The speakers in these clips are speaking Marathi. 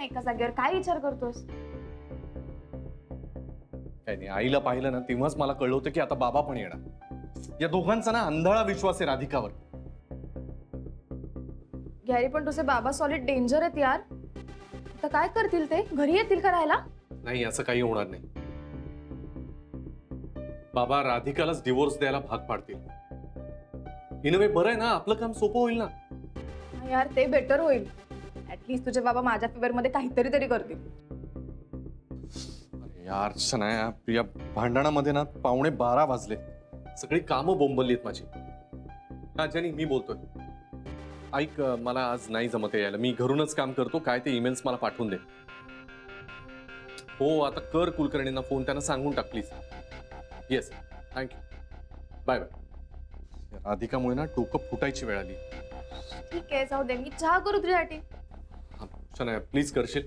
ना एका जागेवर, काय विचार करतोस? काय नाही, आईला पाहिलं ना तेव्हाच मला कळलं होतं की आता बाबा पण येणार. या दोघांचा ना अंधाळा विश्वास आहे राधिकावर. गॅरी पण तुझे बाबा सॉलिड डेंजर आहेत यार. तर काय करतील ते? घरी येतील का राहायला? नाही, असं काही होणार नाही. बाबा राधिकालाच डिवोर्स द्यायला भाग पाडतील. इन वे बरं आहे ना, आपलं काम सोपं होईल ना. यार ते बेटर होईल. ऍटलीस्ट तुझे बाबा माझ्या फेवर मध्ये काहीतरी तरी करतील. अरे यार शनाया, या भांडणामध्ये ना 11:15 वाजले. सगळी कामं बोंबलली आहेत माझी. हा जेनी, मी बोलतोय. ऐक, मला आज नाही जमत यायला. मी घरूनच काम करतो. काय ते ईमेल्स मला पाठवून दे. हो, आता कर कुलकर्णींना फोन, त्यांना सांगून टाक please. Yes, thank you. Bye bye. राधिकामुळे ना डोकं फुटायची वेळ आली. ठीक आहे, जाऊ दे. मी चहा करू तुझ्यासाठी? शनाया प्लीज करशील?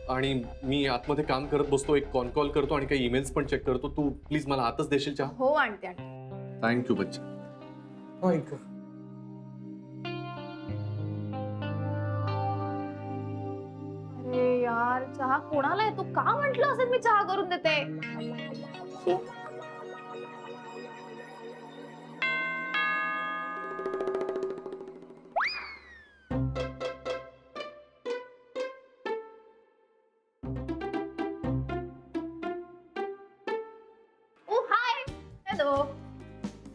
आणि मी आतमध्ये काम करत बसतो, एक कॉल करतो आणि काही ईमेल्स पण चेक करतो. तू प्लीज मला आतच देशील चहा? हो आणते. थँक्यू बच्चा. ऐक, अरे यार, चहा कोणाला आहे? तू का म्हंटल असेल मी चहा करून देते? ओ हाय. हॅलो.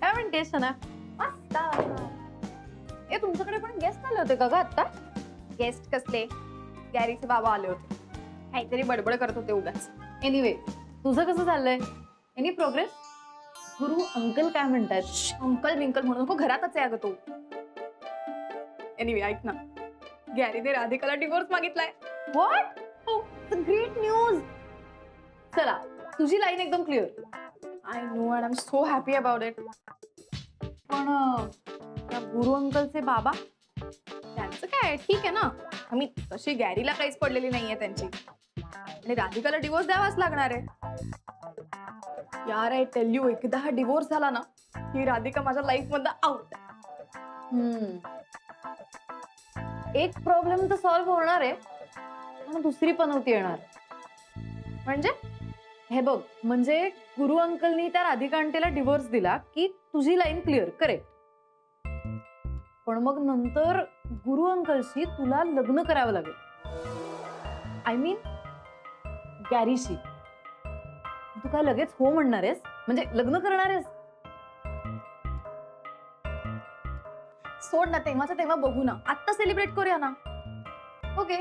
काय म्हणतेस सना? मस्त. ए, तुमच्याकडे पण गेस्ट आले होते का ग आता? गेस्ट कसले? गॅरीचे बाबा आले होते. काहीतरी बडबड करत होते उगाच. एनिवे, तुझं कसं चाललंय? Any progress? गुरु अंकल काय म्हणतात? अंकल बिंकल म्हणू नको, घरातच आहे अगं तो. एनिवे ऐक ना, गॅरीने राधिकाला डिवोर्स मागितलाय. व्हॉट? Great news. चला, तुझी लाईन एकदम clear. I know and I am so happy about it. पण त्या गुरु अंकलचे बाबा? त्यांचं काय, ठीक आहे ना. आम्ही तशी गॅरीला काहीच पडलेली नाहीये त्यांची. आणि राधिकाला डिवोर्स द्यावाच लागणार आहे. यार आय टेल यू, एकदा हा डिवोर्स झाला ना ही राधिका माझ्या लाईफ मधनं आउट. एक प्रॉब्लेम तर सॉल्व्ह होणार आहे, पण दुसरी पनौती येणार. म्हणजे हे बघ, म्हणजे गुरु अंकलनी त्या राधिका आंटीला डिवोर्स दिला की तुझी लाईन क्लिअर, करेक्ट. पण मग नंतर गुरु अंकलशी तुला लग्न करावं लागेल. I mean गॅरीशी. तू काय लगेच हो म्हणणार आहेस? म्हणजे लग्न करणार आहेस? सोड ना, तेव्हाचं तेव्हा बघू ना. आत्ता सेलिब्रेट करूया ना. ओके.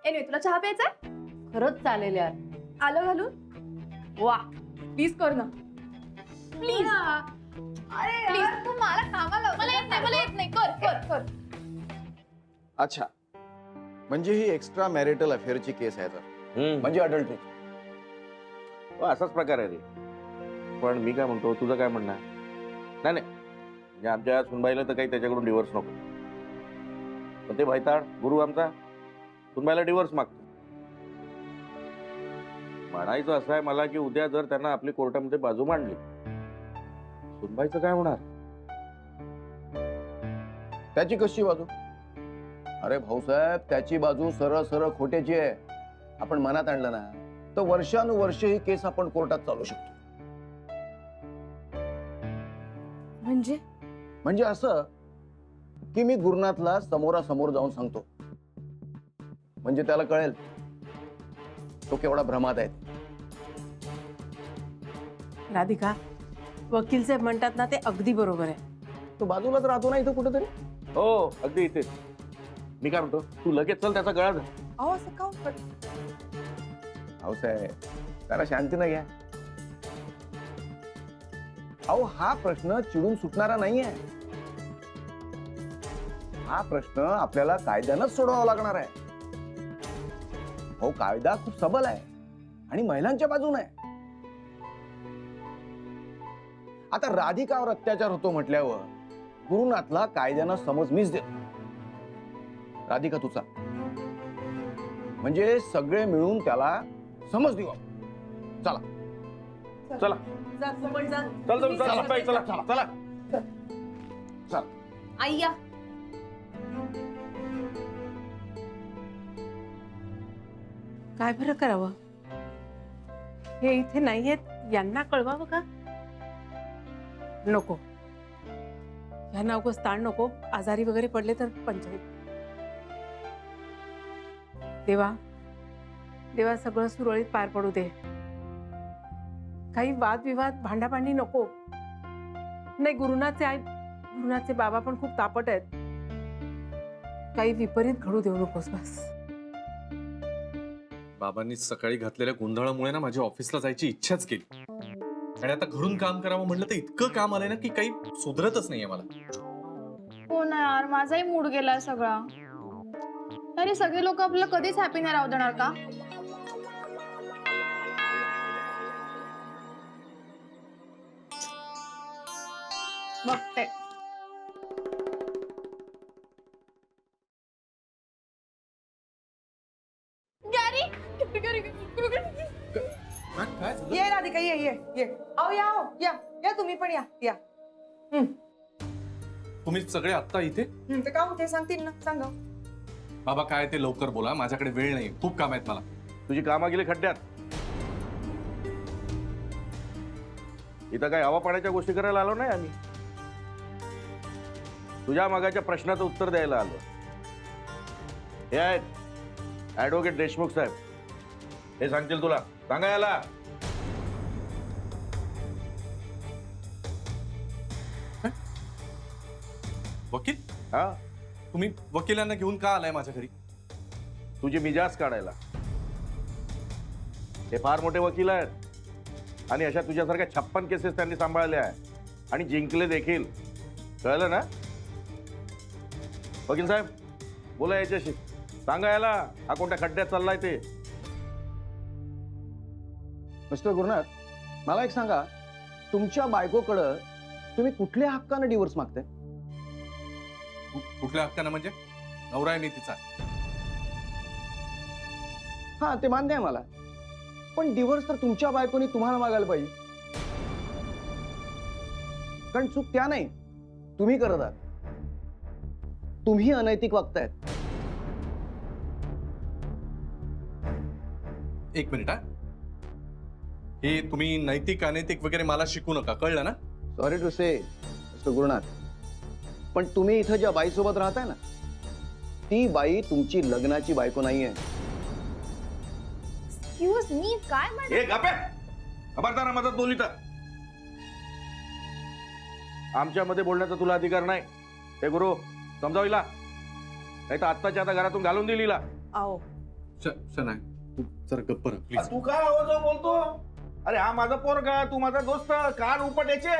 एनिवे, तुला चहा प्यायचा? खरंच चालेल यार. आलं घालून? वा, प्लीज कर ना. प्लीज. अरे प्लीज. तू मला कामाला. मला येत नाही. कर कर कर. अच्छा, म्हणजे ही एक्स्ट्रा मॅरिटल अफेअरची केस आहे तर, म्हणजे अडल्टरी. असाच प्रकार आहे रे. पण मी काय म्हणतो, तुझं काय म्हणणं आहे? नाही म्हणजे आमच्या सुनबाईला तर काही त्याच्याकडून डिवोर्स नको. पण ते भैताळ गुरु आमचा सुनबाईला डिवोर्स मागतो. म्हणायचं असं आहे मला की उद्या जर त्यांना आपली कोर्टामध्ये बाजू मांडली, सुनबाईचं काय होणार? त्याची कशी बाजू? अरे भाऊसाहेब, त्याची बाजू सरळ सरळ खोट्याची आहे. आपण मनात आणलं ना तर वर्षानुवर्ष ही केस आपण कोर्टात चालू शकतो. म्हणजे असं की मी गुरुनाथला समोरासमोर जाऊन सांगतो, म्हणजे त्याला कळेल तो केवढा भ्रमात आहे. राधिका, वकील साहेब म्हणतात ना ते अगदी बरोबर आहे. तो बाजूलाच राहतो ना इथं कुठेतरी. हो अगदी इथेच. मी काय म्हणतो, तू लगेच चल त्याचा गळा धर. अहो असं का? भाऊसाहेब, त्याला शांतीनं घ्या. अहो, हा प्रश्न चिडून सुटणारा नाहीये. हा प्रश्न आपल्याला कायद्यानंच सोडवावा लागणार आहे. हो, कायदा खूप सबल आहे आणि महिलांच्या बाजूने आहे. आता राधिकावर अत्याचार होतो म्हटल्यावर गुरुनाथला कायद्यानं समज मीच देतो. राधिका तुझा, म्हणजे सगळे मिळून त्याला समज देऊ. चला चला चल चल चला बाई, चला चला आय्या. काय बरं करावं? हे इथे नाहीयेत यांना कळवावं का? नको, यांना उगाच ताण नको. आजारी वगैरे पडले तर पंचायत. देवा देवा, सगळं सुरळीत पार पडू दे. काही वादविवाद भांडाभांडी नको. नाही, गुरुनाथचे बाबा पण खूप तापट आहेत. काही विपरीत घडू देऊ नकोस बस. बाबांनी सकाळी घातलेल्या गोंधळामुळे ना माझ्या ऑफिसला जायची इच्छाच केली. आणि आता घरून काम करावं म्हणलं तर इतकं काम आलंय ना की काही सुधरतच नाहीये मला. हो ना यार, माझाही मूड गेलाय सगळा. अरे सगळे लोक आपल्याला कधीच हॅपी नाही राहू देणार का? बघते. गॅरी, काय झालं? ये राधिका, ये ये ये. आओ या, आओ या या, तुम्ही पण या या. तुम्ही सगळे आत्ता इथे? ते का होते सांगतील ना, सांगा. बाबा काय ते लवकर बोला, माझ्याकडे वेळ नाही, खूप काम आहेत मला. तुझी कामं गेली खड्ड्यात. इथं काही हवा पाण्याच्या गोष्टी करायला आलो नाही आम्ही. तुझ्या मागाच्या प्रश्नाचं उत्तर द्यायला आलो. हे आहेत ऍडव्होकेट देशमुख साहेब, हे सांगतील तुला. सांगा याला. वकील? हा, तुम्ही वकिलांना घेऊन का आलाय माझ्या घरी? तुझी मिजाज काढायला. हे फार मोठे वकील आहेत आणि अशा तुझ्यासारख्या 56 केसेस त्यांनी सांभाळल्या आहेत आणि जिंकले देखील. कळलं ना? वकील साहेब बोला याच्याशी. सांगा याला हा कोणत्या खड्ड्यात चाललाय ते. मिस्टर गुरुनाथ, मला एक सांगा, तुमच्या बायकोकडं तुम्ही कुठल्या हक्कानं डिवोर्स मागताय? कुठल्या हक्कानं म्हणजे? नवरा आहे मी तिचा. हा, ते मान्य आहे मला, पण डिवोर्स तर तुमच्या बायकोनी तुम्हाला मागायला पाहिजे. कारण चूक त्या नाही, तुम्ही करत आहात. तुम्ही अनैतिक वागतायत. एक मिनिट हा. हे तुम्ही नैतिक अनैतिक वगैरे मला शिकू नका, कळलं ना? Sorry to say mister Gurunath, पण तुम्ही इथं ज्या बाईसोबत राहताय ना, ती बाई तुमची लग्नाची बायको नाहीये. एक्सक्यूज मी, काय म्हणते? हे गप्पे, खबरदार मदत बोलली तर. आमच्यामध्ये बोलण्याचा तुला अधिकार नाही. हे गुरु समजाविला, नाही तर आत्ताच्या आता घरातून घालून दिलीला. आओ. नाही, तू जरा गप्प राहा प्लीज. तू काय आवाज बोलतो? अरे हा माझा पोरगा, तू माझा दोस्त, कान उपट याचे.